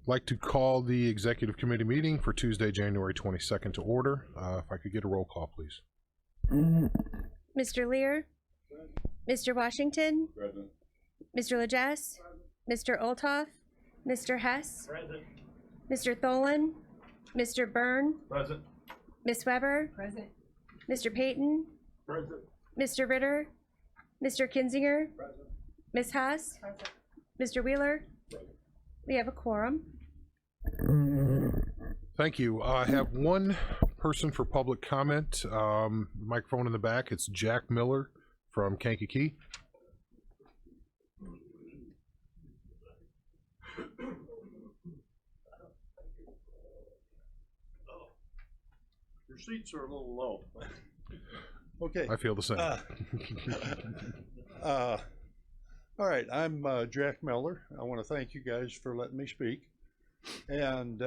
Like to call the executive committee meeting for Tuesday, January 22nd to order. If I could get a roll call, please. Mr. Lear, Mr. Washington, Present. Mr. Lejas, Mr. Olthoff, Mr. Hess, Present. Mr. Tholen, Mr. Byrne, Present. Ms. Weber, Present. Mr. Payton, Present. Mr. Ritter, Mr. Kinzinger, Present. Ms. Haas, Present. Mr. Wheeler. We have a quorum. Thank you. I have one person for public comment. Microphone in the back. It's Jack Miller from Kankakee. Your seats are a little low. Okay. I feel the same. All right, I'm Jack Miller. I want to thank you guys for letting me speak. And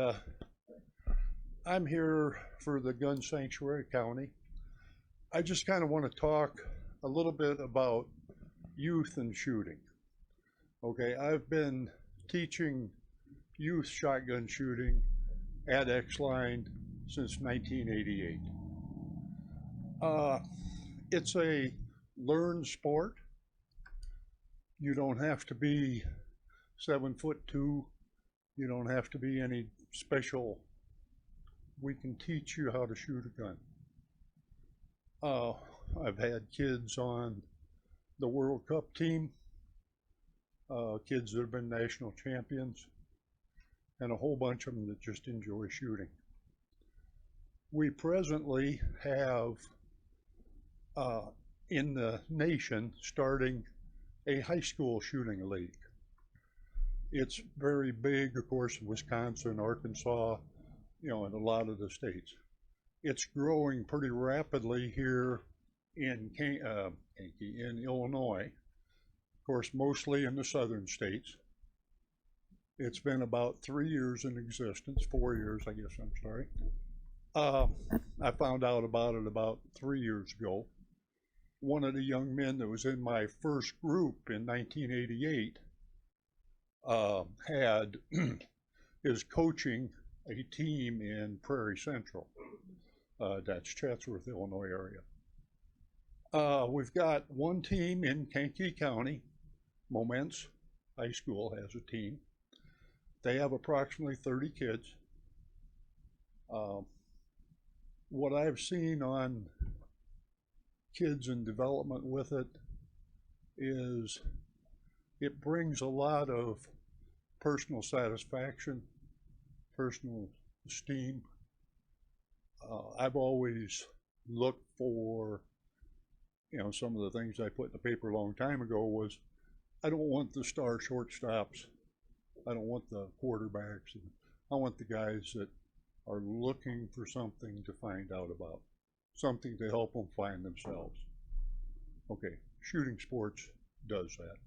I'm here for the Gun Sanctuary County. I just kind of want to talk a little bit about youth and shooting. Okay, I've been teaching youth shotgun shooting at X-Line since 1988. It's a learned sport. You don't have to be 7'2". You don't have to be any special. We can teach you how to shoot a gun. I've had kids on the World Cup team, kids that have been national champions, and a whole bunch of them that just enjoy shooting. We presently have in the nation starting a high school shooting league. It's very big, of course, in Wisconsin, Arkansas, you know, and a lot of the states. It's growing pretty rapidly here in Illinois, of course, mostly in the southern states. It's been about 3 years in existence, 4 years, I guess, I'm sorry. I found out about it about 3 years ago. One of the young men that was in my first group in 1988 is coaching a team in Prairie Central. That's Chatsworth, Illinois area. We've got one team in Kankakee County. Momence High School has a team. They have approximately 30 kids. What I've seen on kids in development with it is it brings a lot of personal satisfaction, personal esteem. I've always looked for, you know, some of the things I put in the paper a long time ago was, I don't want the star shortstops. I don't want the quarterbacks. I want the guys that are looking for something to find out about, something to help them find themselves. Okay, shooting sports does that.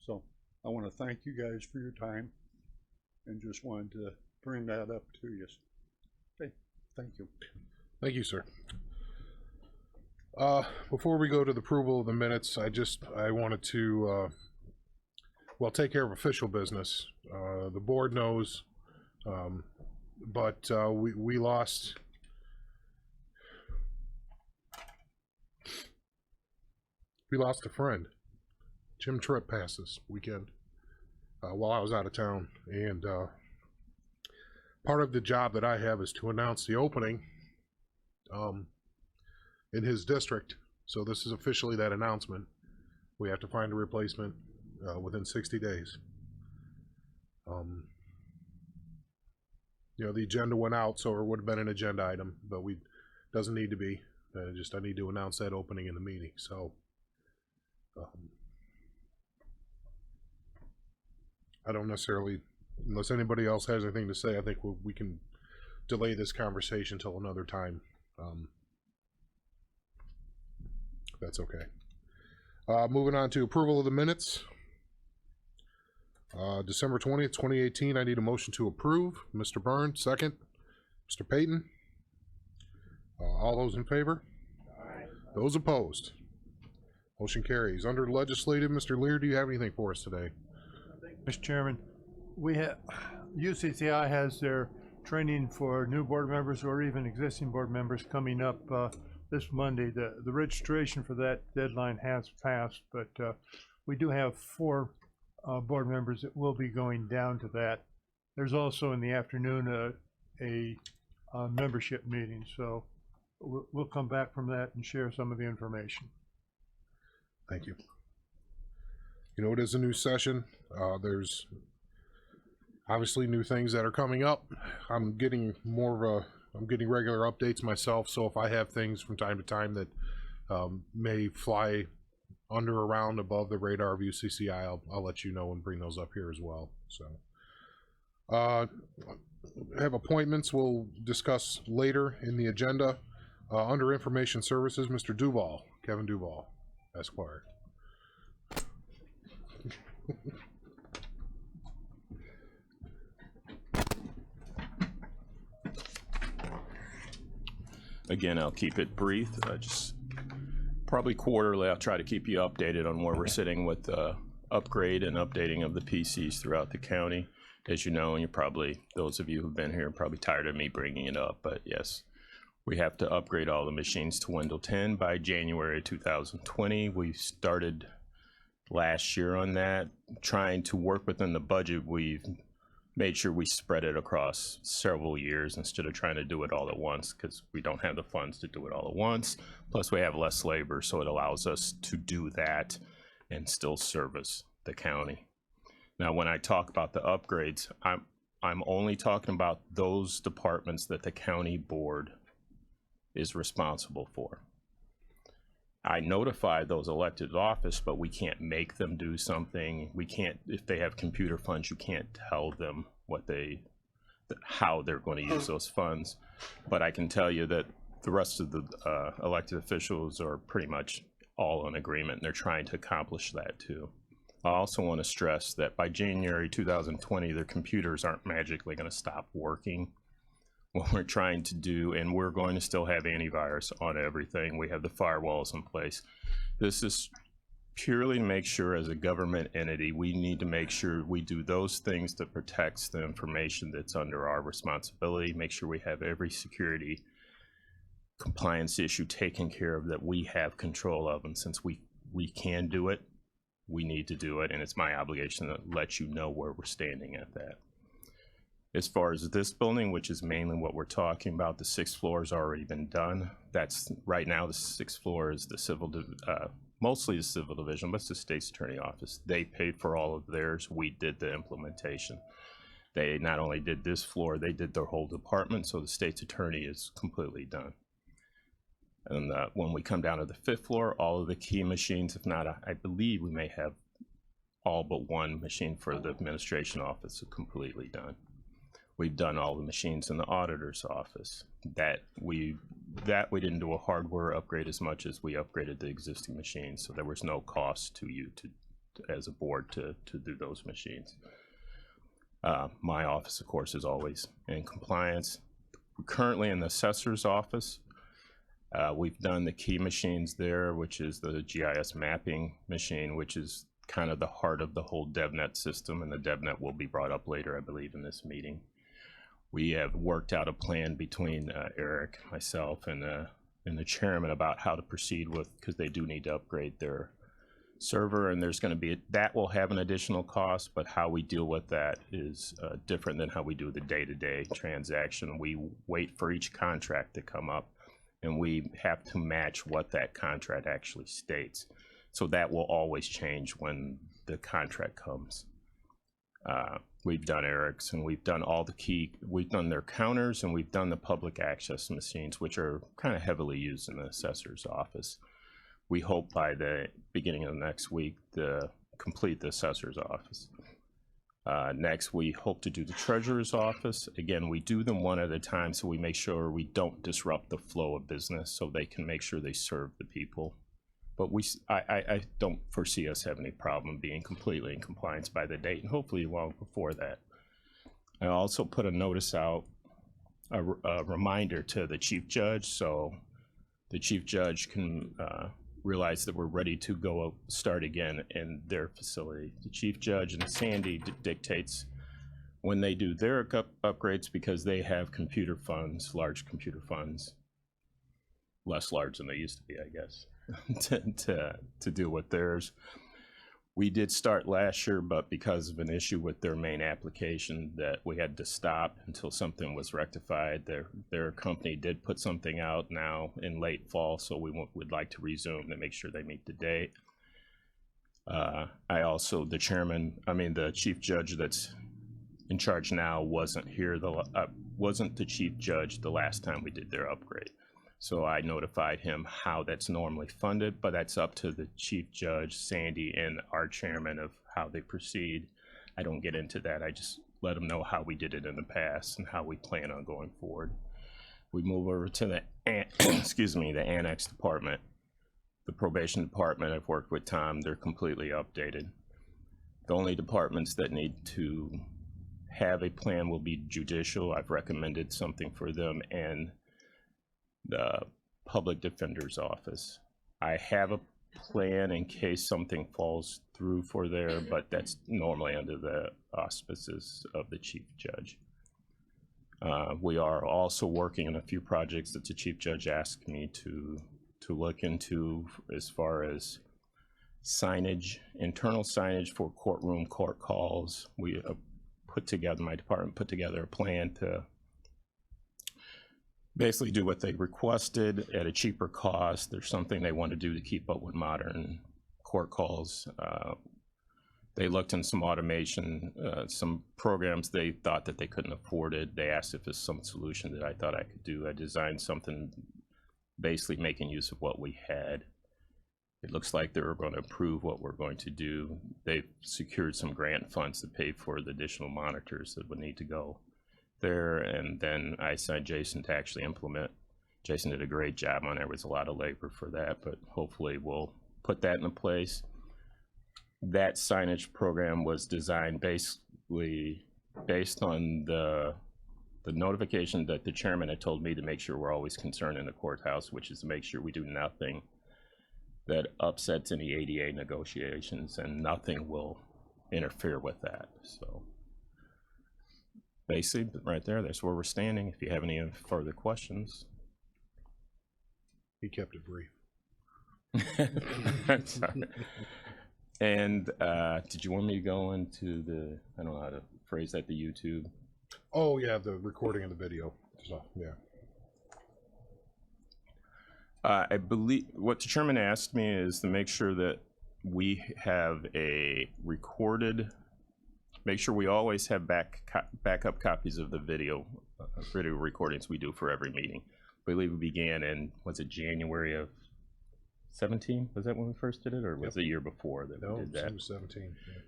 So I want to thank you guys for your time and just wanted to bring that up to you. Okay, thank you. Thank you, sir. Before we go to the approval of the minutes, I wanted to, well, take care of official business. The board knows, but we lost a friend. Jim Tripp passed this weekend while I was out of town, and part of the job that I have is to announce the opening in his district. So this is officially that announcement. We have to find a replacement within 60 days. You know, the agenda went out, so it would have been an agenda item, but doesn't need to be. I need to announce that opening in the meeting. So I don't necessarily, unless anybody else has anything to say, I think we can delay this conversation till another time. If that's okay. Moving on to approval of the minutes. December 20th, 2018, I need a motion to approve. Mr. Byrne, second. Mr. Payton. All those in favor? Aye. Those opposed? Motion carries. Under legislative, Mr. Lear, do you have anything for us today? Nothing. Mr. Chairman, we have, UCCI has their training for new board members or even existing board members coming up this Monday. The registration for that deadline has passed, but we do have 4 board members that will be going down to that. There's also in the afternoon a membership meeting, so we'll come back from that and share some of the information. Thank you. You know, it is a new session. There's obviously new things that are coming up. I'm getting regular updates myself, so if I have things from time to time that may fly under, around, above the radar of UCCI, I'll let you know and bring those up here as well. So have appointments we'll discuss later in the agenda. Under information services, Mr. Duval, Kevin Duval, Esquire. Again, I'll keep it brief. Just probably quarterly, I'll try to keep you updated on where we're sitting with upgrade and updating of the PCs throughout the county. As you know, and you're probably, those of you who've been here, are probably tired of me bringing it up, but yes, we have to upgrade all the machines to Windows 10 by January 2020. We started last year on that, trying to work within the budget. We've made sure we spread it across several years instead of trying to do it all at once, because we don't have the funds to do it all at once. Plus we have less labor, so it allows us to do that and still service the county. Now, when I talk about the upgrades, I'm only talking about those departments that the county board is responsible for. I notify those elected office, but we can't make them do something. We can't, if they have computer funds, you can't tell them how they're going to use those funds. But I can tell you that the rest of the elected officials are pretty much all in agreement, and they're trying to accomplish that too. I also want to stress that by January 2020, their computers aren't magically going to stop working. What we're trying to do, and we're going to still have antivirus on everything. We have the firewalls in place. This is purely to make sure, as a government entity, we need to make sure we do those things that protects the information that's under our responsibility, make sure we have every security compliance issue taken care of that we have control of. And since we can do it, we need to do it, and it's my obligation to let you know where we're standing at that. As far as this building, which is mainly what we're talking about, the 6th floor has already been done. That's right now, the 6th floor is the mostly the civil division, but it's the state's attorney office. They paid for all of theirs. We did the implementation. They not only did this floor, they did their whole department, so the state's attorney is completely done. And when we come down to the 5th floor, all of the key machines, if not, I believe we may have all but one machine for the administration office completely done. We've done all the machines in the auditor's office. That we didn't do a hardware upgrade as much as we upgraded the existing machines, so there was no cost to you as a board to do those machines. My office, of course, is always in compliance. We're currently in the assessor's office. We've done the key machines there, which is the GIS mapping machine, which is kind of the heart of the whole DevNet system, and the DevNet will be brought up later, I believe, in this meeting. We have worked out a plan between Eric, myself, and the chairman about how to proceed with, because they do need to upgrade their server, and there's going to be, that will have an additional cost, but how we deal with that is different than how we do the day-to-day transaction. We wait for each contract to come up, and we have to match what that contract actually states. So that will always change when the contract comes. We've done Eric's, and we've done all the key, we've done their counters, and we've done the public access machines, which are kind of heavily used in the assessor's office. We hope by the beginning of next week to complete the assessor's office. Next, we hope to do the treasurer's office. Again, we do them one at a time, so we make sure we don't disrupt the flow of business, so they can make sure they serve the people. But I don't foresee us having any problem being completely in compliance by the date, and hopefully long before that. I also put a notice out, a reminder to the chief judge, so the chief judge can realize that we're ready to go start again in their facility. The chief judge and Sandy dictates when they do their upgrades, because they have computer funds, large computer funds, less large than they used to be, I guess, to deal with theirs. We did start last year, but because of an issue with their main application that we had to stop until something was rectified. Their company did put something out now in late fall, so we would like to resume to make sure they meet the date. The chief judge that's in charge now wasn't here, wasn't the chief judge the last time we did their upgrade. So I notified him how that's normally funded, but that's up to the chief judge, Sandy, and our chairman of how they proceed. I don't get into that. I just let them know how we did it in the past and how we plan on going forward. We move over to the the annex department. The probation department, I've worked with Tom, they're completely updated. The only departments that need to have a plan will be judicial. I've recommended something for them, and the public defender's office. I have a plan in case something falls through for there, but that's normally under the auspices of the chief judge. We are also working on a few projects that the chief judge asked me to look into, as far as signage, internal signage for courtroom court calls. We my department put together a plan to basically do what they requested at a cheaper cost. There's something they want to do to keep up with modern court calls. They looked in some automation, some programs they thought that they couldn't afford it. They asked if there's some solution that I thought I could do. I designed something basically making use of what we had. It looks like they're going to approve what we're going to do. They've secured some grant funds to pay for the additional monitors that would need to go there, and then I assigned Jason to actually implement. Jason did a great job on it. There was a lot of labor for that, but hopefully we'll put that into place. That signage program was designed basically based on the notification that the chairman had told me to make sure we're always concerned in the courthouse, which is to make sure we do nothing that upsets any ADA negotiations, and nothing will interfere with that. So basically right there, that's where we're standing. If you have any further questions. He kept it brief. Sorry. And did you want me to go into the, I don't know how to phrase that, the YouTube? Oh yeah, the recording of the video. So yeah. I believe what the chairman asked me is to make sure that we have a recorded, make sure we always have backup copies of the video recordings we do for every meeting. I believe we began in, was it January of 17? Was that when we first did it, or was it the year before that we did that? No, 17. Yeah.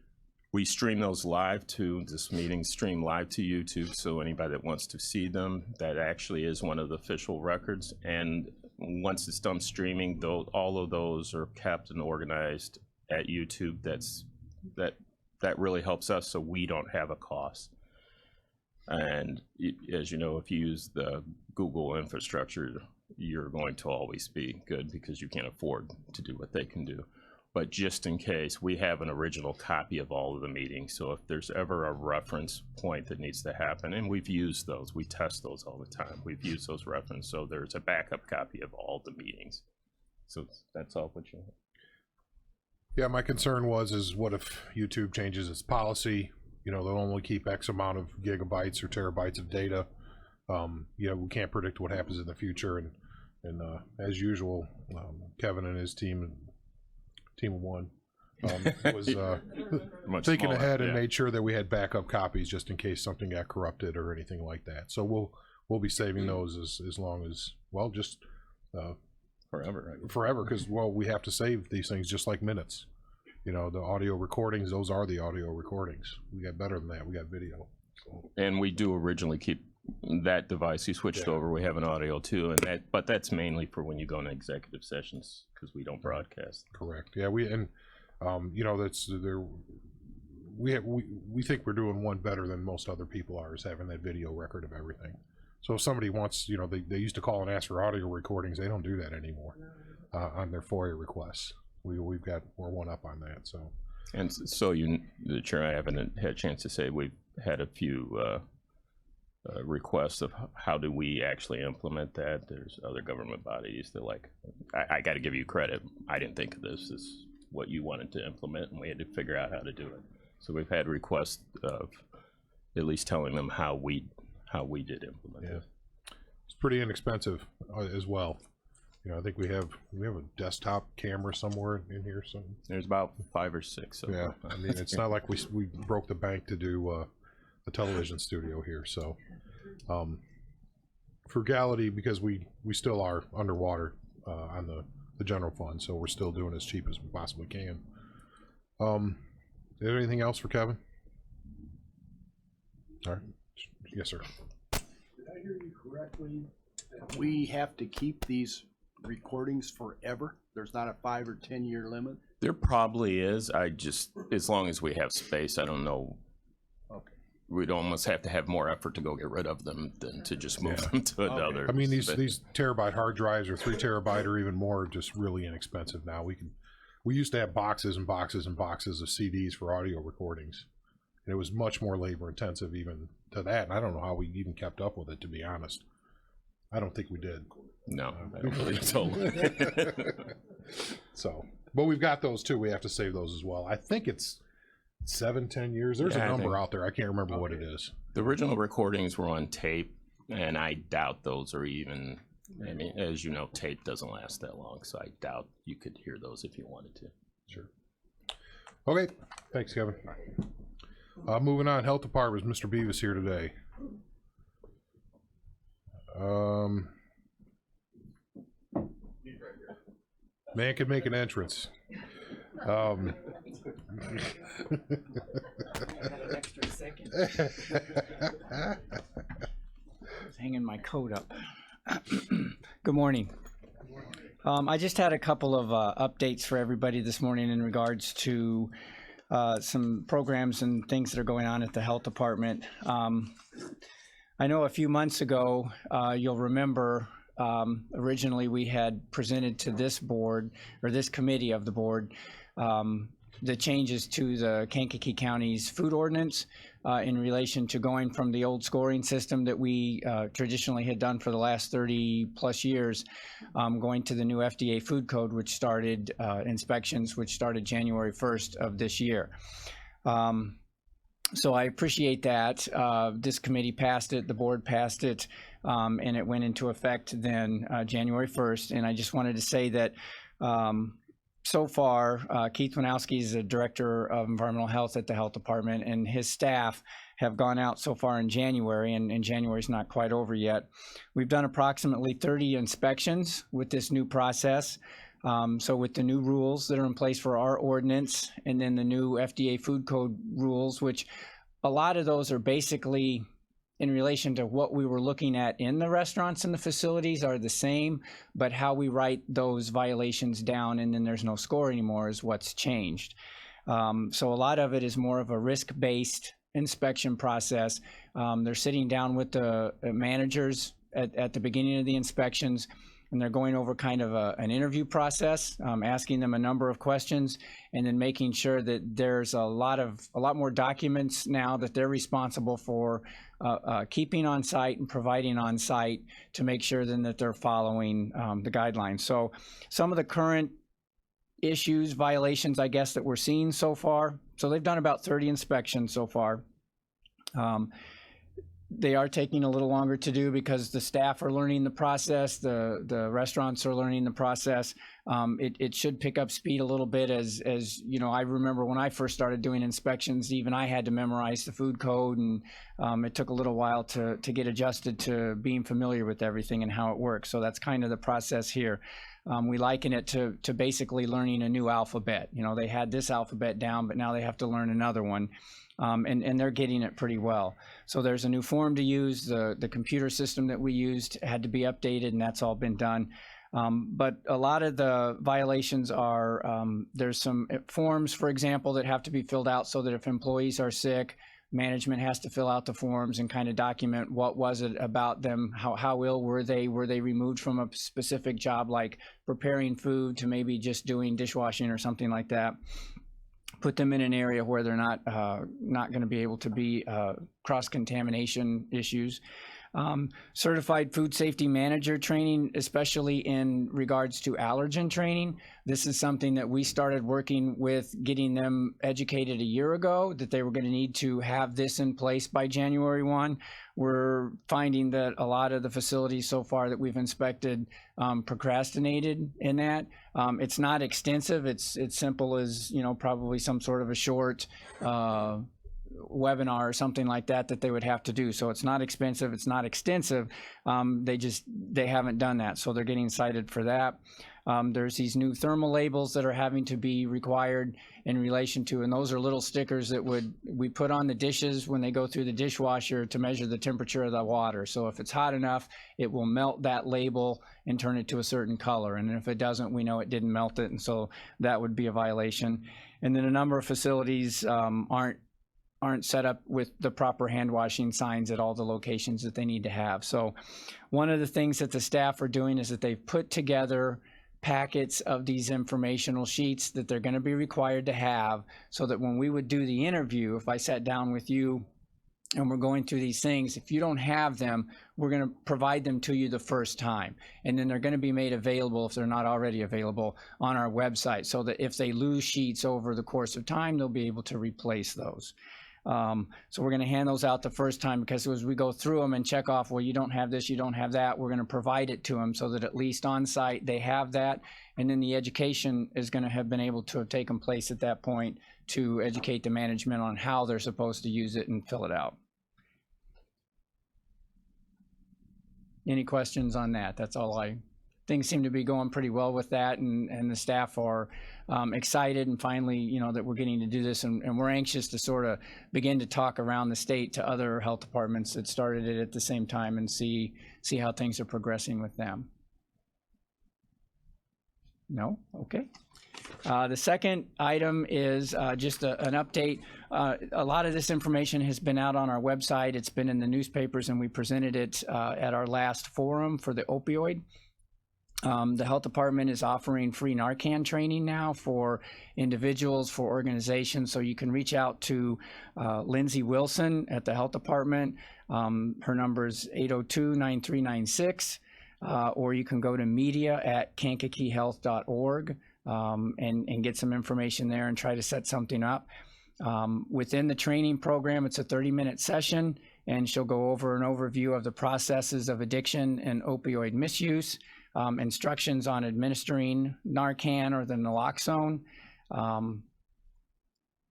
We stream those live to, this meeting stream live to YouTube, so anybody that wants to see them, that actually is one of the official records. And once it's done streaming, all of those are kept and organized at YouTube. That really helps us, so we don't have a cost. And as you know, if you use the Google infrastructure, you're going to always be good because you can't afford to do what they can do. But just in case, we have an original copy of all of the meetings. So if there's ever a reference point that needs to happen, and we've used those, we test those all the time. We've used those references, so there's a backup copy of all the meetings. So that's all what you have. Yeah, my concern is what if YouTube changes its policy? You know, they'll only keep X amount of gigabytes or terabytes of data. You know, we can't predict what happens in the future, and as usual, Kevin and his team of one was thinking ahead and made sure that we had backup copies just in case something got corrupted or anything like that. So we'll be saving those as long as, well, just forever, right? Forever, because we have to save these things just like minutes. You know, the audio recordings, those are the audio recordings. We got better than that. We got video. So. And we do originally keep that device. You switched over. We have an audio too, and but that's mainly for when you go into executive sessions because we don't broadcast. Correct. Yeah, you know, that's there. We think we're doing one better than most other people are, is having that video record of everything. So if somebody wants, you know, they used to call and ask for audio recordings. They don't do that anymore. on their FOIA requests. We're one up on that, so. And so the chair, I haven't had a chance to say, we've had a few requests of how do we actually implement that. There's other government bodies that I got to give you credit. I didn't think of this as what you wanted to implement, and we had to figure out how to do it. So we've had requests of at least telling them how we did implement it. It's pretty inexpensive as well. I think we have a desktop camera somewhere in here. There's about 5 or 6. So yeah, I mean, it's not like we broke the bank to do a television studio here. So frugality, because we still are underwater on the general fund, so we're still doing as cheap as we possibly can. Is there anything else for Kevin? All right. Yes, sir. Did I hear you correctly? We have to keep these recordings forever? There's not a 5 or 10 year limit? there probably is. As long as we have space, I don't know. Okay. We'd almost have to have more effort to go get rid of them than to just move them to another. I mean, these terabyte hard drives or 3 terabyte or even more are just really inexpensive now. We used to have boxes and boxes and boxes of CDs for audio recordings, and it was much more labor intensive even to that. And I don't know how we even kept up with it, to be honest. I don't think we did. No, I don't believe so. So, but we've got those too. We have to save those as well. I think it's 7-10 years. There's a number out there. I can't remember what it is. The original recordings were on tape, and I doubt those are even. I mean, as you know, tape doesn't last that long, so I doubt you could hear those if you wanted to. Sure. Okay. Thanks, Kevin. Moving on. Health Department. Mr. Beavis here today. Man can make an entrance. I had an extra second. I was hanging my coat up. Good morning. I just had a couple of updates for everybody this morning in regards to some programs and things that are going on at the health department. I know a few months ago, you'll remember, originally we had presented to this board, or this committee of the board, the changes to the Kankakee County's food ordinance in relation to going from the old scoring system that we traditionally had done for the last 30 plus years, going to the new FDA food code, which started inspections, which started January 1st of this year. So I appreciate that. This committee passed it, the board passed it, and it went into effect then January 1st. And I just wanted to say that so far, Keith Winowski is the Director of Environmental Health at the Health Department, and his staff have gone out so far in January, and January's not quite over yet. We've done approximately 30 inspections with this new process. So with the new rules that are in place for our ordinance, and then the new FDA food code rules, which a lot of those are basically in relation to what we were looking at in the restaurants and the facilities are the same, but how we write those violations down and then there's no score anymore is what's changed. So a lot of it is more of a risk-based inspection process. They're sitting down with the managers at the beginning of the inspections, and they're going over kind of an interview process, asking them a number of questions, and then making sure that there's a lot more documents now that they're responsible for keeping on site and providing on site to make sure then that they're following the guidelines. So some of the current issues, violations, I guess, that we're seeing so far. So they've done about 30 inspections so far. They are taking a little longer to do because the staff are learning the process, the restaurants are learning the process. It should pick up speed a little bit as you know, I remember when I first started doing inspections, even I had to memorize the food code, and it took a little while to get adjusted to being familiar with everything and how it works. So that's kind of the process here. We liken it to basically learning a new alphabet. You know, they had this alphabet down, but now they have to learn another one. And they're getting it pretty well. So there's a new form to use. The computer system that we used had to be updated, and that's all been done. But a lot of the violations are, there's some forms, for example, that have to be filled out so that if employees are sick, management has to fill out the forms and kind of document what was it about them, how ill were they removed from a specific job like preparing food to maybe just doing dishwashing or something like that. Put them in an area where they're not going to be able to be cross-contamination issues. Certified food safety manager training, especially in regards to allergen training. This is something that we started working with, getting them educated a year ago, that they were going to need to have this in place by January 1. We're finding that a lot of the facilities so far that we've inspected procrastinated in that. It's not extensive. It's simple as, probably some sort of a short webinar or something like that they would have to do. So it's not expensive, it's not extensive. They haven't done that, so they're getting cited for that. There's these new thermal labels that are having to be required in relation to, and those are little stickers that we put on the dishes when they go through the dishwasher to measure the temperature of the water. So if it's hot enough, it will melt that label and turn it to a certain color. And if it doesn't, we know it didn't melt it, and so that would be a violation. And then a number of facilities aren't set up with the proper hand washing signs at all the locations that they need to have. So one of the things that the staff are doing is that they've put together packets of these informational sheets that they're going to be required to have, so that when we would do the interview, if I sat down with you and we're going through these things, if you don't have them, we're going to provide them to you the first time. And then they're going to be made available, if they're not already available, on our website, so that if they lose sheets over the course of time, they'll be able to replace those. So we're going to hand those out the first time, because as we go through them and check off, well, you don't have this, you don't have that, we're going to provide it to them so that at least on site they have that. And then the education is going to have been able to have taken place at that point to educate the management on how they're supposed to use it and fill it out. Any questions on that? That's all things seem to be going pretty well with that, and the staff are excited, and finally, that we're getting to do this, and we're anxious to sort of begin to talk around the state to other health departments that started it at the same time and see how things are progressing with them. No? Okay. The second item is just an update. A lot of this information has been out on our website. It's been in the newspapers, and we presented it at our last forum for the opioid. The health department is offering free Narcan training now for individuals, for organizations. So you can reach out to Lindsay Wilson at the health department. Her number is 802-9396. Or you can go to media@kankakeehealth.org and get some information there and try to set something up. Within the training program, it's a 30-minute session, and she'll go over an overview of the processes of addiction and opioid misuse. Instructions on administering Narcan or the naloxone.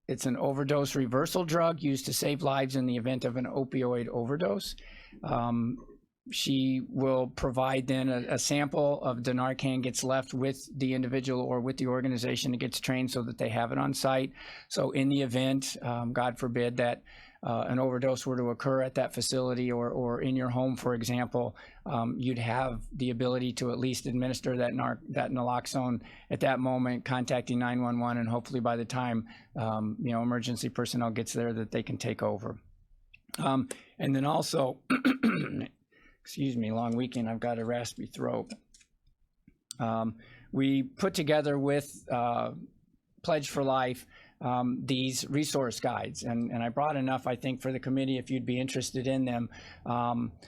It's an overdose reversal drug used to save lives in the event of an opioid overdose. She will provide then a sample of the Narcan gets left with the individual or with the organization that gets trained, so that they have it on site. So in the event, God forbid, that an overdose were to occur at that facility or in your home, for example, you'd have the ability to at least administer that naloxone at that moment, contacting 911, and hopefully by the time emergency personnel gets there, that they can take over. And then also, excuse me, long weekend, I've got a raspy throat. We put together with Pledge for Life these resource guides, and I brought enough, I think, for the committee if you'd be interested in them.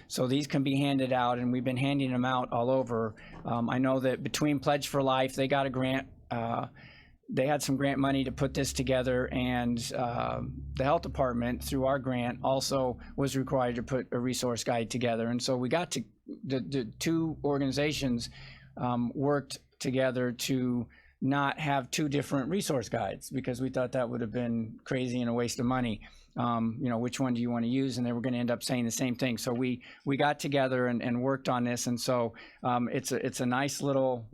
So these can be handed out, and we've been handing them out all over. I know that between Pledge for Life, they got a grant. They had some grant money to put this together, and the health department, through our grant, also was required to put a resource guide together. And so we got to, the two organizations worked together to not have two different resource guides, because we thought that would have been crazy and a waste of money. Which one do you want to use? And they were going to end up saying the same thing. So we got together and worked on this. And so it's a nice little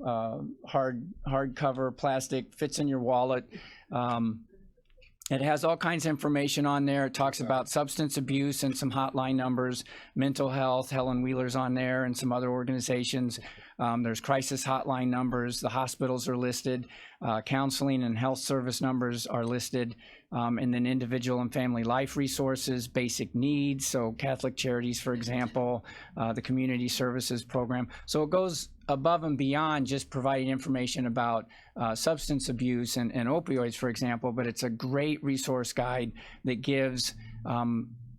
hardcover plastic, fits in your wallet. It has all kinds of information on there. It talks about substance abuse and some hotline numbers, mental health. Helen Wheeler's on there, and some other organizations. There's crisis hotline numbers. The hospitals are listed. Counseling and health service numbers are listed. and then individual and family life resources, basic needs, so Catholic Charities, for example, the community services program. So it goes above and beyond just providing information about substance abuse and opioids, for example, but it's a great resource guide that gives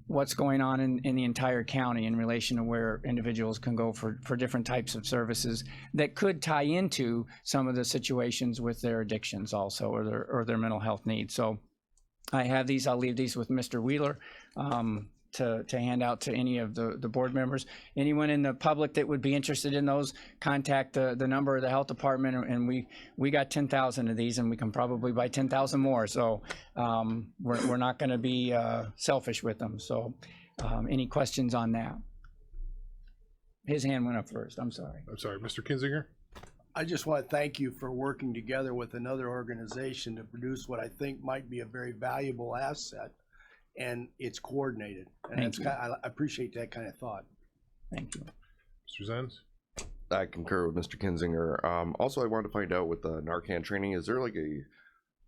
what's going on in the entire county in relation to where individuals can go for different types of services that could tie into some of the situations with their addictions also, or their mental health needs. So I have these. I'll leave these with Mr. Wheeler to hand out to any of the board members. Anyone in the public that would be interested in those, contact the number of the health department, and we got 10,000 of these, and we can probably buy 10,000 more. So we're not going to be selfish with them. So any questions on that? His hand went up first. I'm sorry. I'm sorry, Mr. Kinzinger? I just want to thank you for working together with another organization to produce what I think might be a very valuable asset, and it's coordinated. And Thank you. I appreciate that kind of thought. Thank you. Mr. Zenz? I concur with Mr. Kinzinger. Also, I wanted to find out with the Narcan training, is there like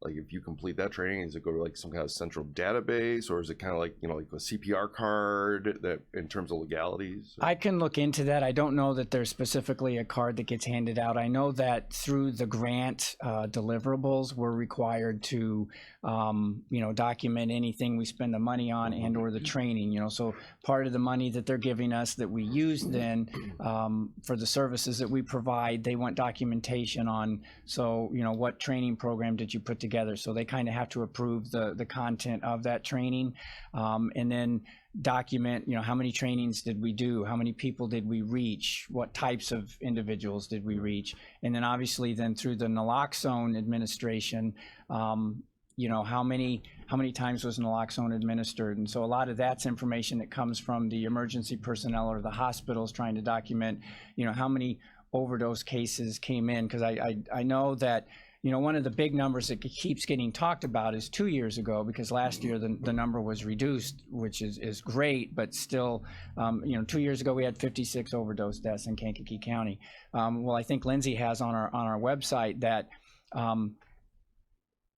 if you complete that training, does it go to like some kind of central database, or is it kind of like, like a CPR card that in terms of legalities? I can look into that. I don't know that there's specifically a card that gets handed out. I know that through the grant deliverables, we're required to, document anything we spend the money on and or the training, so part of the money that they're giving us that we use then for the services that we provide, they want documentation on, so, what training program did you put together? So they kind of have to approve the content of that training, and then document, how many trainings did we do? How many people did we reach? What types of individuals did we reach? And then obviously then through the naloxone administration, how many times was naloxone administered? And so a lot of that's information that comes from the emergency personnel or the hospitals trying to document, how many overdose cases came in. Because I know that, one of the big numbers that keeps getting talked about is 2 years ago, because last year the number was reduced, which is great, but still, 2 years ago we had 56 overdose deaths in Kankakee County. Well, I think Lindsay has on our website that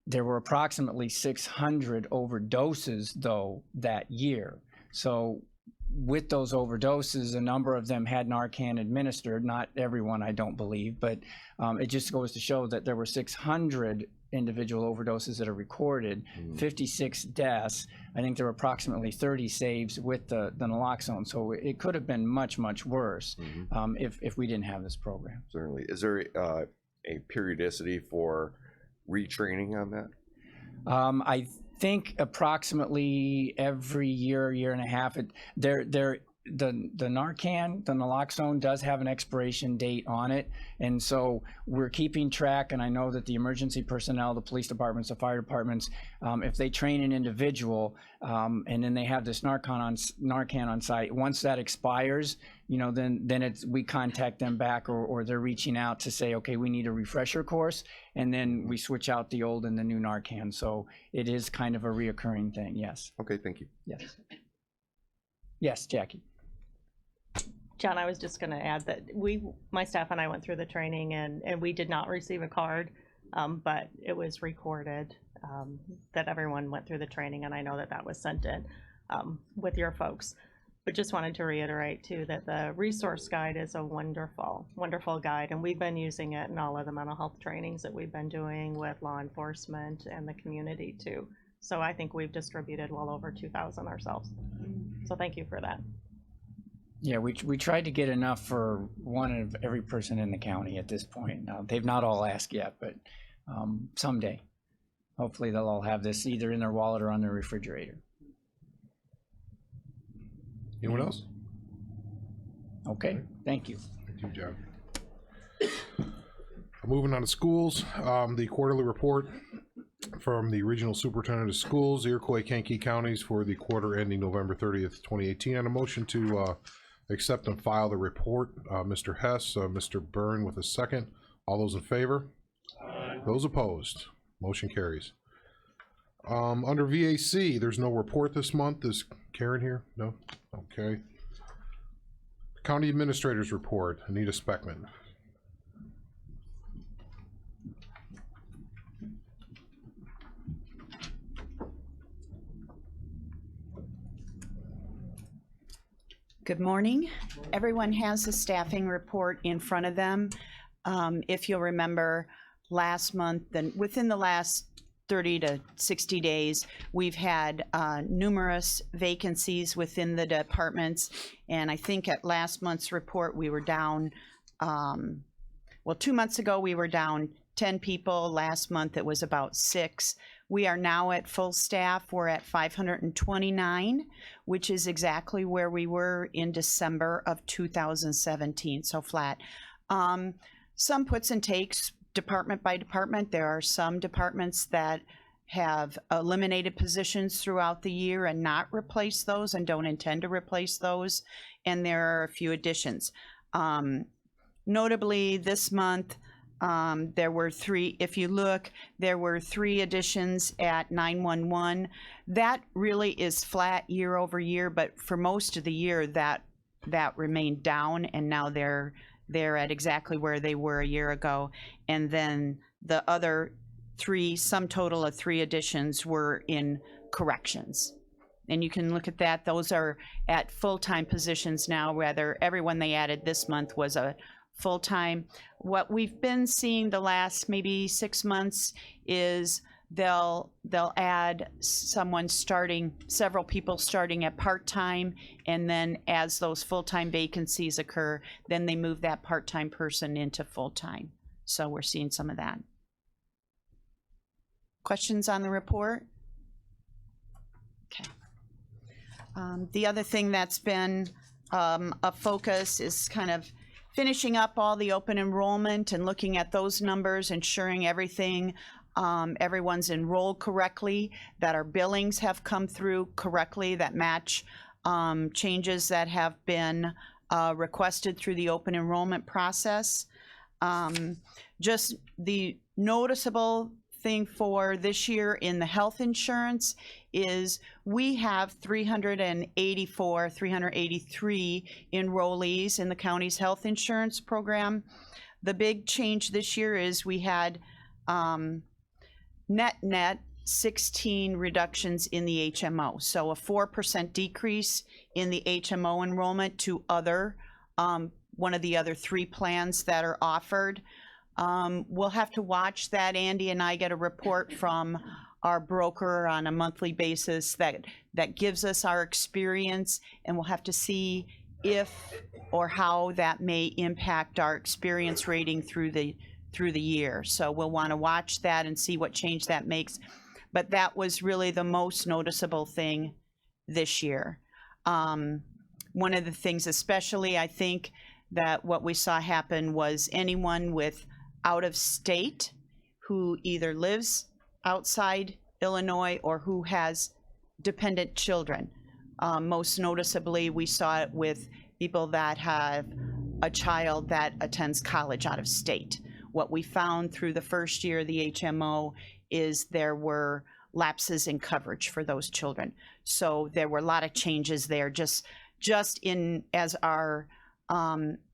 there were approximately 600 overdoses though that year. So with those overdoses, a number of them had Narcan administered, not everyone, I don't believe, but it just goes to show that there were 600 individual overdoses that are recorded, 56 deaths. I think there were approximately 30 saves with the naloxone. So it could have been much, much worse if we didn't have this program. Certainly. Is there a periodicity for retraining on that? I think approximately every year and a half. The Narcan, the naloxone, does have an expiration date on it, and so we're keeping track. And I know that the emergency personnel, the police departments, the fire departments, if they train an individual and then they have this Narcan on site, once that expires, then we contact them back, or they're reaching out to say, okay, we need a refresher course, and then we switch out the old and the new Narcan. So it is kind of a reoccurring thing. Yes. Okay, thank you. Yes. Yes, Jackie. John, I was just going to add that my staff and I went through the training, and we did not receive a card, but it was recorded that everyone went through the training, and I know that was sent in with your folks. But just wanted to reiterate too that the resource guide is a wonderful, wonderful guide, and we've been using it in all of the mental health trainings that we've been doing with law enforcement and the community too. So I think we've distributed well over 2,000 ourselves. So thank you for that. Yeah, we tried to get enough for one of every person in the county at this point. They've not all asked yet, but someday, hopefully they'll all have this either in their wallet or on their refrigerator. Anyone else? Okay, thank you. Thank you, John. Moving on to schools, the quarterly report from the Regional Superintendent of Schools, Iroquois, Kankakee Counties for the quarter ending November 30th, 2018. And a motion to accept and file the report. Mr. Hess, Mr. Byrne with a second. All those in favor? Aye. Those opposed? Motion carries. Under VAC, there's no report this month. Is Karen here? No? Okay. County Administrator's Report, Anita Speckman. Good morning. Everyone has a staffing report in front of them. If you'll remember, last month, then within the last 30 to 60 days, we've had numerous vacancies within the departments. And I think at last month's report, we were down, well, 2 months ago, we were down 10 people. Last month, it was about 6. We are now at full staff. We're at 529, which is exactly where we were in December of 2017, so flat. Some puts and takes department by department. There are some departments that have eliminated positions throughout the year and not replaced those and don't intend to replace those. And there are a few additions. Notably this month, there were 3, if you look, there were 3 additions at 911. That really is flat year over year, but for most of the year that remained down, and now they're at exactly where they were a year ago. And then the other 3, sum total of 3 additions were in corrections. And you can look at that. Those are at full-time positions now, rather everyone they added this month was a full-time. What we've been seeing the last maybe 6 months is they'll add someone starting, several people starting at part-time, and then as those full-time vacancies occur, then they move that part-time person into full-time. So we're seeing some of that. Questions on the report? Okay. The other thing that's been a focus is kind of finishing up all the open enrollment and looking at those numbers, ensuring everything, everyone's enrolled correctly, that our billings have come through correctly, that match changes that have been requested through the open enrollment process. Just the noticeable thing for this year in the health insurance is we have 383 enrollees in the county's health insurance program. The big change this year is we had net 16 reductions in the HMO. So a 4% decrease in the HMO enrollment to other, one of the other 3 plans that are offered. We'll have to watch that. Andy and I get a report from our broker on a monthly basis that gives us our experience, and we'll have to see if or how that may impact our experience rating through the year. So we'll want to watch that and see what change that makes. But that was really the most noticeable thing this year. One of the things especially, I think, that what we saw happen was anyone with out of state who either lives outside Illinois or who has dependent children. Most noticeably, we saw it with people that have a child that attends college out of state. What we found through the first year of the HMO is there were lapses in coverage for those children. So there were a lot of changes there, just in as our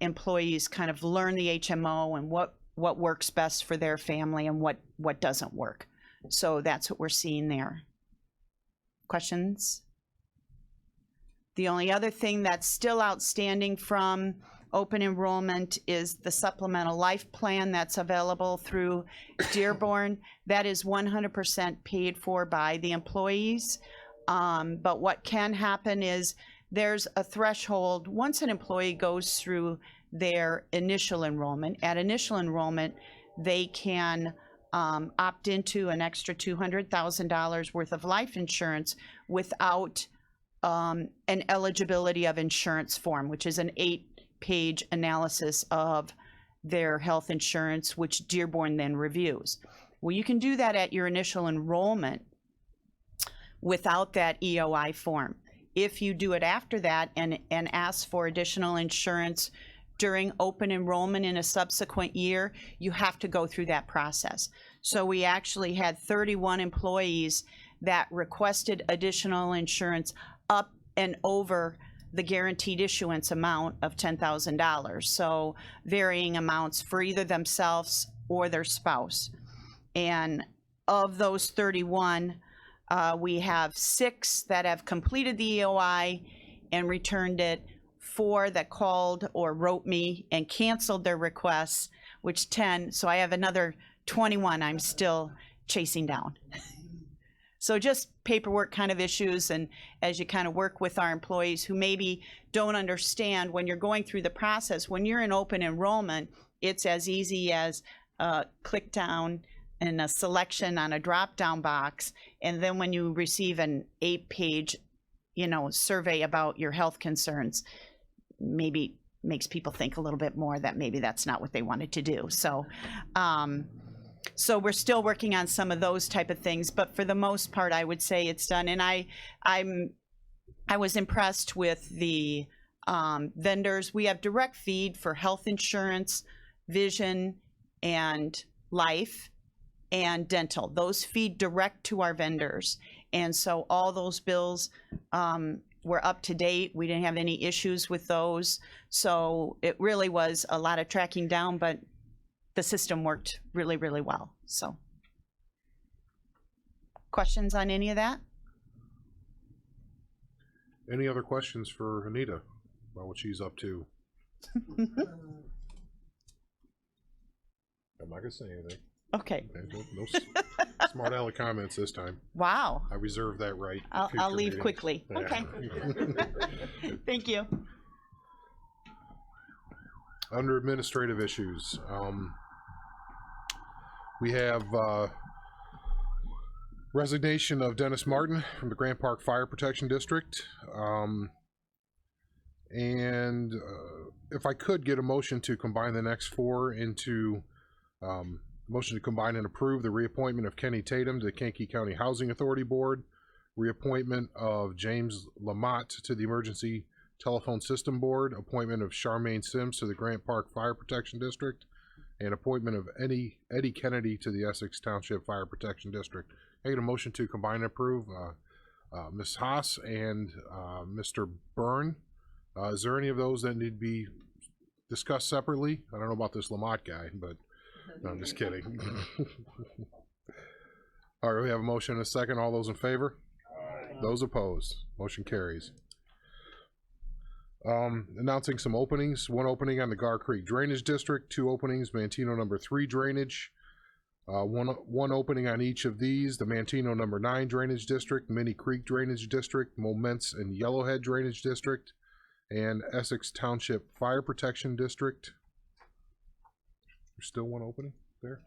employees kind of learn the HMO and what works best for their family and what doesn't work. So that's what we're seeing there. Questions? The only other thing that's still outstanding from open enrollment is the supplemental life plan that's available through Dearborn. That is 100% paid for by the employees. But what can happen is there's a threshold. Once an employee goes through their initial enrollment, at initial enrollment, they can opt into an extra $200,000 worth of life insurance without an eligibility of insurance form, which is an 8-page analysis of their health insurance, which Dearborn then reviews. Well, you can do that at your initial enrollment without that EOI form. If you do it after that and ask for additional insurance during open enrollment in a subsequent year, you have to go through that process. So we actually had 31 employees that requested additional insurance up and over the guaranteed issuance amount of $10,000. So varying amounts for either themselves or their spouse. And of those 31, we have 6 that have completed the EOI and returned it. 4 that called or wrote me and canceled their requests, which 10, so I have another 21 I'm still chasing down. So just paperwork kind of issues, and as you kind of work with our employees who maybe don't understand when you're going through the process, when you're in open enrollment, it's as easy as click down and a selection on a drop-down box, and then when you receive an 8-page, survey about your health concerns, maybe makes people think a little bit more that maybe that's not what they wanted to do. So, so we're still working on some of those type of things, but for the most part, I would say it's done. And I was impressed with the vendors. We have direct feed for health insurance, vision, and life, and dental. Those feed direct to our vendors. And so all those bills were up to date. We didn't have any issues with those. So it really was a lot of tracking down, but the system worked really, really well. So questions on any of that? Any other questions for Anita about what she's up to? I'm not gonna say anything. Okay. No smart aleck comments this time. Wow. I reserve that right. for I'll future leave meetings. quickly. Yeah. Okay. Thank you. Under administrative issues, we have resignation of Dennis Martin from the Grant Park Fire Protection District. And if I could get a motion to combine the next 4 into motion to combine and approve the reappointment of Kenny Tatum to the Kankakee County Housing Authority Board, reappointment of James Lamotte to the Emergency Telephone System Board, appointment of Charmaine Sims to the Grant Park Fire Protection District, and appointment of Eddie Kennedy to the Essex Township Fire Protection District. I get a motion to combine and approve. Ms. Haas and Mr. Byrne. Is there any of those that need to be discussed separately? I don't know about this Lamotte guy, but no, I'm just kidding. All right, we have a motion and a second. All those in favor? Those opposed? Motion carries. Announcing some openings. 1 opening on the Gar Creek Drainage District, 2 openings, Mantino number 3 Drainage. One opening on each of these, the Mantino number 9 Drainage District, Minnie Creek Drainage District, Moments and Yellowhead Drainage District, and Essex Township Fire Protection District. There's still 1 opening there?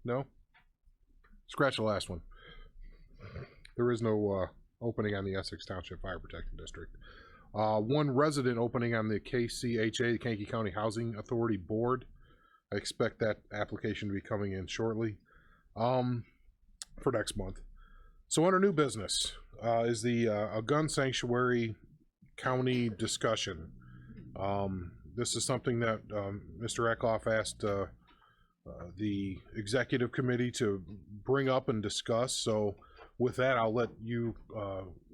No? Scratch the last one. There is no opening on the Essex Township Fire Protection District. 1 resident opening on the KCHA, the Kankakee County Housing Authority Board. I expect that application to be coming in shortly for next month. So under new business is the a gun sanctuary county discussion. This is something that Mr. Eckhoff asked the executive committee to bring up and discuss. So with that, I'll let you,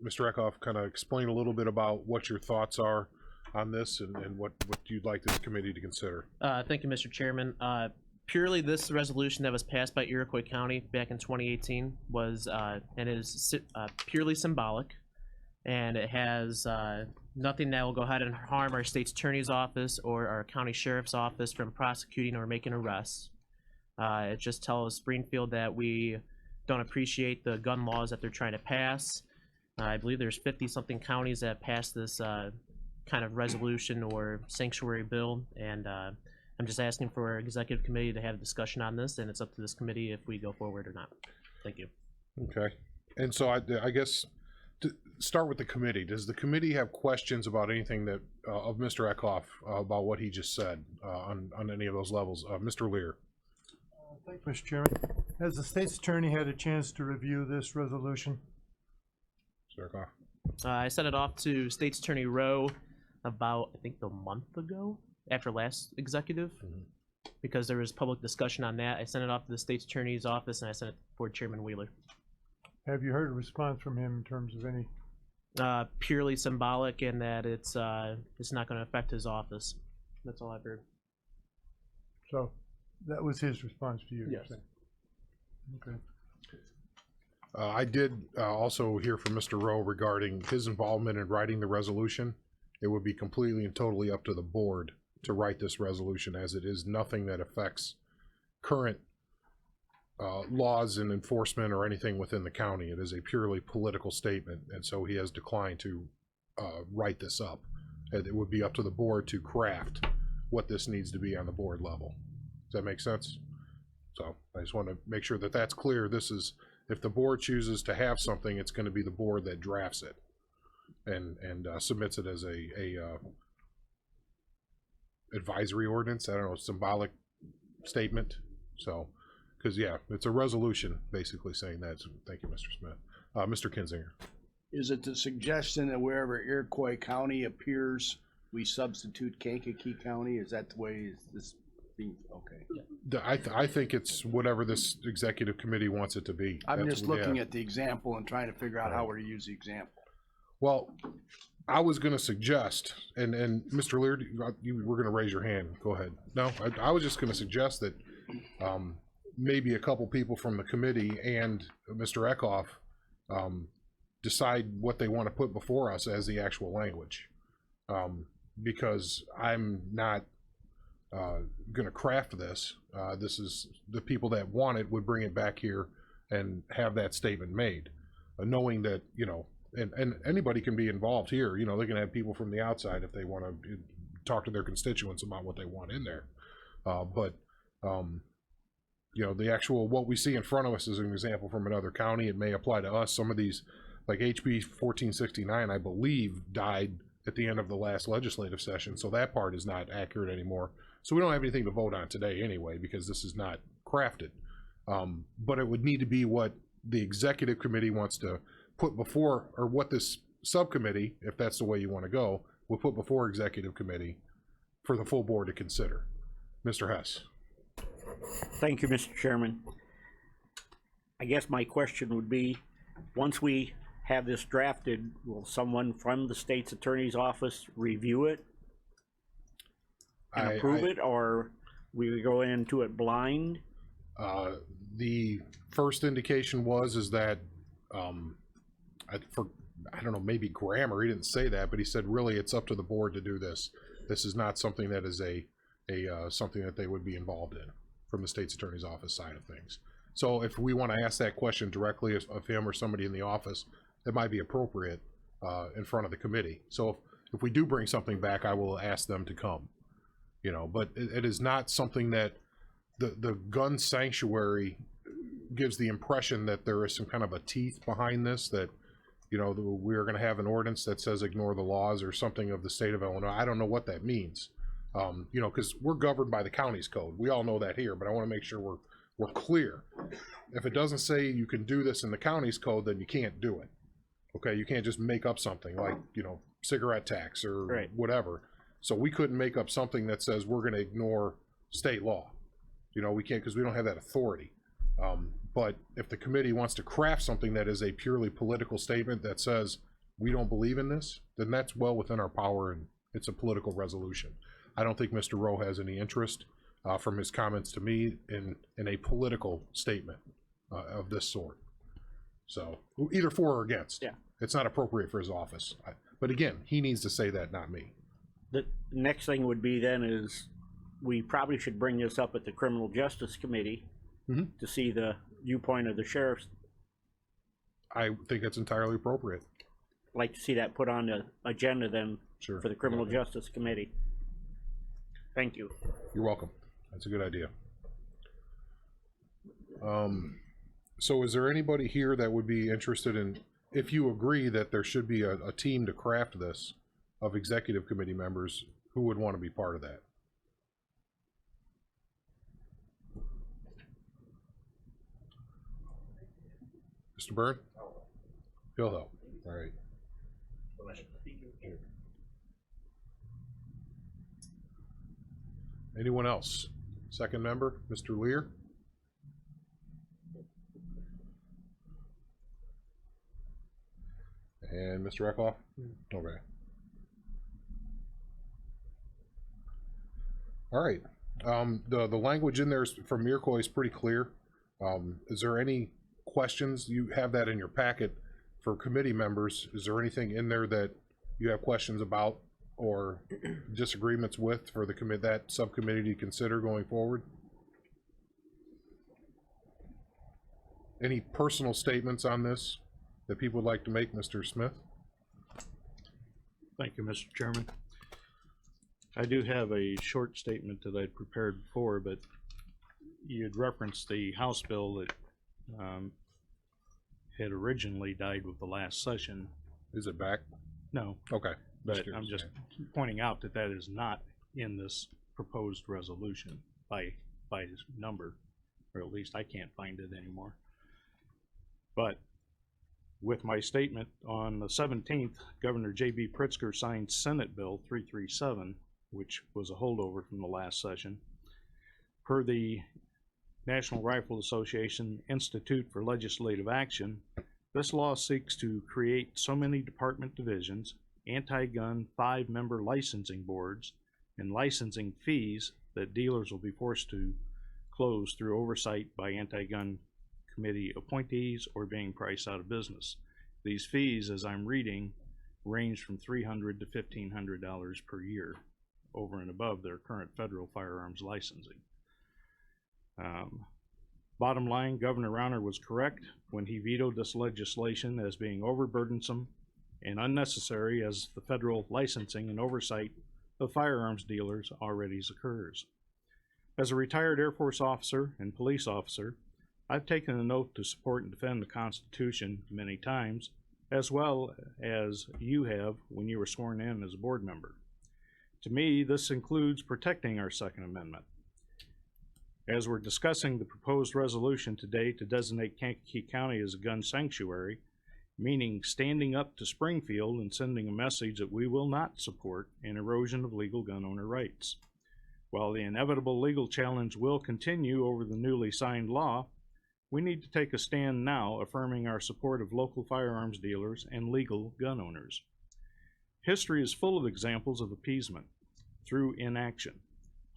Mr. Eckhoff, kind of explain a little bit about what your thoughts are on this and what you'd like this committee to consider. Thank you, Mr. Chairman. Purely this resolution that was passed by Iroquois County back in 2018 was and is purely symbolic, and it has nothing that will go ahead and harm our state's attorney's office or our county sheriff's office from prosecuting or making arrests. It just tells Springfield that we don't appreciate the gun laws that they're trying to pass. I believe there's 50-something counties that passed this kind of resolution or sanctuary bill, and I'm just asking for our executive committee to have a discussion on this, and it's up to this committee if we go forward or not. Thank you. Okay. And so I guess to start with the committee, does the committee have questions about anything that of Mr. Eckhoff about what he just said on any of those levels? Mr. Lear. Thank you, Mr. Chairman. Has the state's attorney had a chance to review this resolution? Mr. Eckhoff. I sent it off to State's Attorney Rowe about, I think, a month ago after last executive, because there was public discussion on that. I sent it off to the State's Attorney's office, and I sent it to Board Chairman Wheeler. Have you heard a response from him in terms of any? Purely symbolic, in that it's not going to affect his office. That's all I've heard. So that was his response to you? Yes. Okay. I did also hear from Mr. Rowe regarding his involvement in writing the resolution it would be completely and totally up to the board to write this resolution, as it is nothing that affects current laws and enforcement or anything within the county. It is a purely political statement, and so he has declined to write this up. And it would be up to the board to craft what this needs to be on the board level. Does that make sense? So I just want to make sure that that's clear. This is, if the board chooses to have something, it's going to be the board that drafts it and submits it as a advisory ordinance. I don't know, symbolic statement. So, because yeah, it's a resolution basically saying that. So thank you, Mr. Smith. Mr. Kinzinger. Is it the suggestion that wherever Iroquois County appears, we substitute Kankakee County? Is that the way this being, okay? I think it's whatever this executive committee wants it to be. I'm just looking at the example and trying to figure out how we're to use the example. Well, I was going to suggest, and Mr. Lear, you were going to raise your hand. Go ahead. No, I was just going to suggest that maybe a couple people from the committee and Mr. Eckhoff decide what they want to put before us as the actual language, because I'm not going to craft this. This is the people that want it would bring it back here and have that statement made, knowing that, you know, and anybody can be involved here. You know, they can have people from the outside if they want to talk to their constituents about what they want in there. You know, the actual, what we see in front of us is an example from another county. It may apply to us. Some of these, like HB 1469, I believe, died at the end of the last legislative session. So that part is not accurate anymore. So we don't have anything to vote on today anyway, because this is not crafted. But it would need to be what the executive committee wants to put before, or what this subcommittee, if that's the way you want to go, will put before executive committee for the full board to consider. Mr. Hess. Thank you, Mr. Chairman. I guess my question would be, once we have this drafted, will someone from the state's attorney's office review it and approve it, or we go into it blind? The first indication is that I don't know, maybe grammar, he didn't say that, but he said really it's up to the board to do this. This is not something that is something that they would be involved in from the state's attorney's office side of things. So if we want to ask that question directly of him or somebody in the office, it might be appropriate in front of the committee. So if we do bring something back, I will ask them to come, you know, but it is not something that the gun sanctuary gives the impression that there is some kind of a teeth behind this, that, you know, we're going to have an ordinance that says ignore the laws or something of the state of Illinois. I don't know what that means, you know, because we're governed by the county's code. We all know that here, but I want to make sure we're clear. If it doesn't say you can do this in the county's code, then you can't do it. Okay, you can't just make up something like, you know, cigarette tax or whatever. So we couldn't make up something that says we're going to ignore state law. You know, we can't, because we don't have that authority. But if the committee wants to craft something that is a purely political statement that says we don't believe in this, then that's well within our power, and it's a political resolution. I don't think Mr. Rowe has any interest from his comments to me in a political statement of this sort. So either for or against. Yeah. It's not appropriate for his office. But again, he needs to say that, not me. The next thing would be then is we probably should bring this up at the Criminal Justice Committee to see the viewpoint of the sheriffs. I think it's entirely appropriate. I'd like to see that put on the agenda then for the Criminal Justice Committee. Thank you. You're welcome. That's a good idea. So is there anybody here that would be interested in, if you agree that there should be a team to craft this of executive committee members, who would want to be part of that? Mr. Byrne? He'll help. All right. Anyone else? Second member, Mr. Lear? And Mr. Eckhoff? Okay. All right. The language in there from Iroquois is pretty clear. Is there any questions? You have that in your packet for committee members. Is there anything in there that you have questions about or disagreements with for the that subcommittee to consider going forward? Any personal statements on this that people would like to make, Mr. Smith? Thank you, Mr. Chairman. I do have a short statement that I'd prepared before, but you'd referenced the House bill that had originally died with the last session. Is it back? No, Okay. but curious, I'm just yeah. pointing out that that is not in this proposed resolution by its number, or at least I can't find it anymore. But with my statement on the 17th, Governor J.B. Pritzker signed Senate Bill 337, which was a holdover from the last session. Per the National Rifle Association Institute for Legislative Action, this law seeks to create so many department divisions, anti-gun 5-member licensing boards, and licensing fees that dealers will be forced to close through oversight by anti-gun committee appointees or being priced out of business. These fees, as I'm reading, range from $300 to $1,500 per year, over and above their current federal firearms licensing. Bottom line, Governor Rauner was correct when he vetoed this legislation as being overburdensome and unnecessary, as the federal licensing and oversight of firearms dealers already occurs. As a retired Air Force officer and police officer, I've taken an oath to support and defend the Constitution many times, as well as you have when you were sworn in as a board member. To me, this includes protecting our Second Amendment. As we're discussing the proposed resolution today to designate Kankakee County as a gun sanctuary, meaning standing up to Springfield and sending a message that we will not support an erosion of legal gun owner rights. While the inevitable legal challenge will continue over the newly signed law, we need to take a stand now affirming our support of local firearms dealers and legal gun owners. History is full of examples of appeasement through inaction,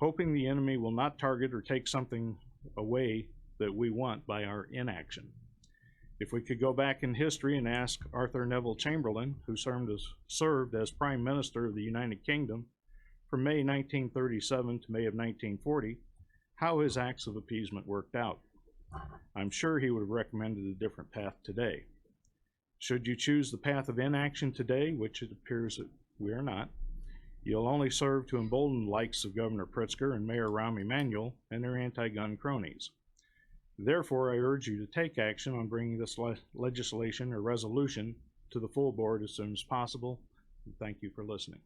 hoping the enemy will not target or take something away that we want by our inaction. If we could go back in history and ask Arthur Neville Chamberlain, who served as Prime Minister of the United Kingdom from May 1937 to May of 1940, how his acts of appeasement worked out, I'm sure he would have recommended a different path today. Should you choose the path of inaction today, which it appears that we are not, you'll only serve to embolden the likes of Governor Pritzker and Mayor Rahm Emanuel and their anti-gun cronies. Therefore, I urge you to take action on bringing this legislation or resolution to the full board as soon as possible. And thank you for listening.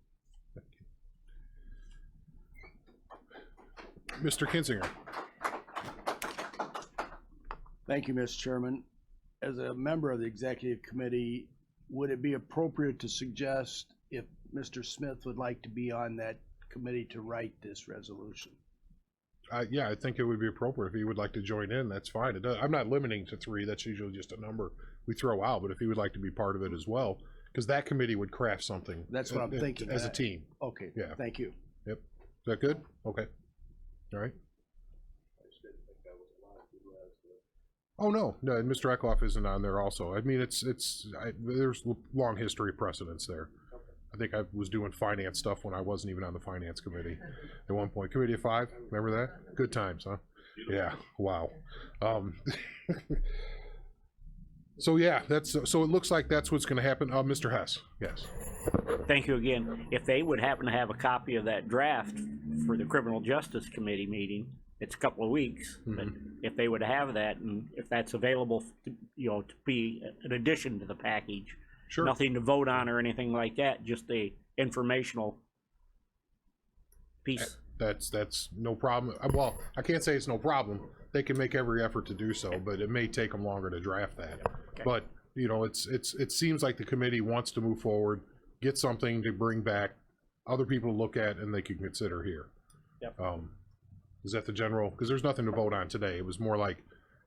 Mr. Kinzinger. Thank you, Mr. Chairman. As a member of the executive committee, would it be appropriate to suggest if Mr. Smith would like to be on that committee to write this resolution? Yeah, I think it would be appropriate if he would like to join in. That's fine. I'm not limiting to 3. That's usually just a number we throw out. But if he would like to be part of it as well, because that committee would craft something. That's what I'm thinking. As a team. Okay. Yeah. Thank you. Yep. Is that good? Okay. All right. Oh no, no. Mr. Eckhoff isn't on there also. I mean, there's long history precedence there. I think I was doing finance stuff when I wasn't even on the finance committee at one point. Committee of 5, remember that? Good times, huh? Yeah, wow. So yeah, so it looks like that's what's gonna happen. Mr. Hess, yes. Thank you again. If they would happen to have a copy of that draft for the Criminal Justice Committee meeting, it's a couple of weeks, but if they would have that, and if that's available, to be an addition to the package, Sure. nothing to vote on or anything like that, just a informational piece. That's no problem. Well, I can't say it's no problem. They can make every effort to do so, but it may take them longer to draft that. Okay. But it seems like the committee wants to move forward, get something to bring back, other people to look at, and they can consider here. Yep. Is that the general? Because there's nothing to vote on today. It was more like,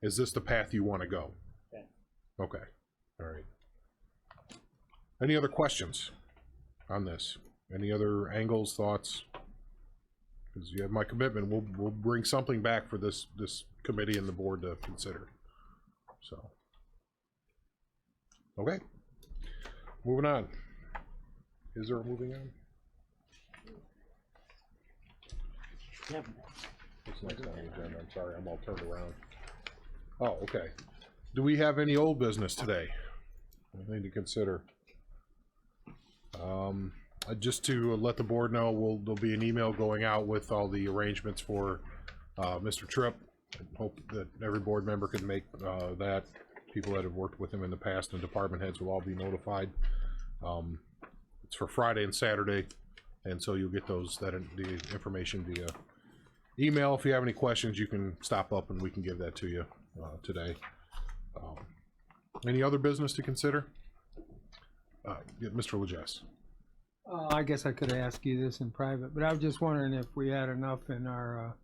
is this the path you want to go? Okay. Okay. All right. Any other questions on this? Any other angles, thoughts? Because you have my commitment. We'll bring something back for this committee and the board to consider. So, okay. Moving on. Is there a moving on? What's next on the agenda? I'm sorry, I'm all turned around. Oh, okay. Do we have any old business today? Anything to consider? Just to let the board know, there'll be an email going out with all the arrangements for Mr. Tripp. I hope that every board member can make that. People that have worked with him in the past and department heads will all be notified. It's for Friday and Saturday, and so you'll get the information via email. If you have any questions, you can stop up and we can give that to you today. Any other business to consider? Yeah, Mr. Legess. I guess I could ask you this in private, but I was just wondering if we had enough in our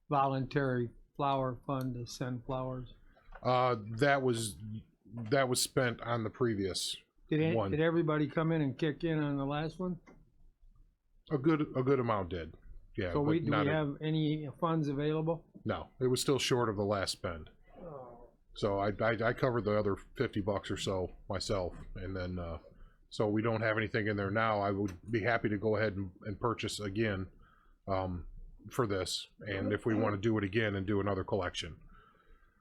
voluntary flower fund to send flowers. That was spent on the previous one. Did everybody come in and kick in on the last one? A good amount did. Yeah. So but do we have any funds available? No, it was still short of the last spend. So I covered the other $50 or so myself, and then so we don't have anything in there now. I would be happy to go ahead and purchase again for this, and if we want to do it again and do another collection.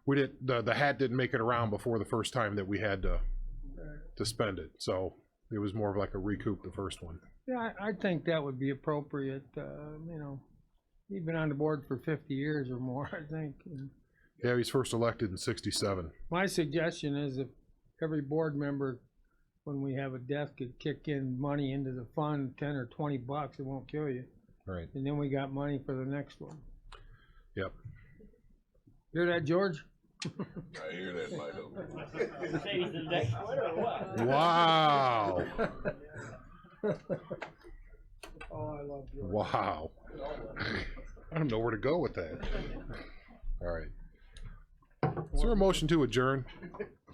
We did the hat didn't make it around before the first time that we had to spend it, so it was more of like a recoup the first one. Yeah, I think that would be appropriate. You know, you've been on the board for 50 years or more, I think. And Yeah, he was first elected in '67. my suggestion is if every board member, when we have a death, could kick in money into the fund, 10 or 20 bucks, it won't kill you. Right. And then we got money for the next one. Yep. Hear that, George? I hear that, Michael. Wow. Oh, I love George. Wow. I don't know where to go with that. All right. Is there a motion to adjourn?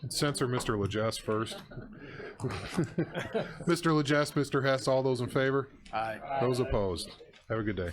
Censor Mr. Legess first. Mr. Legess, Mr. Hess, all those in favor? Aye. Those opposed? Have a good day.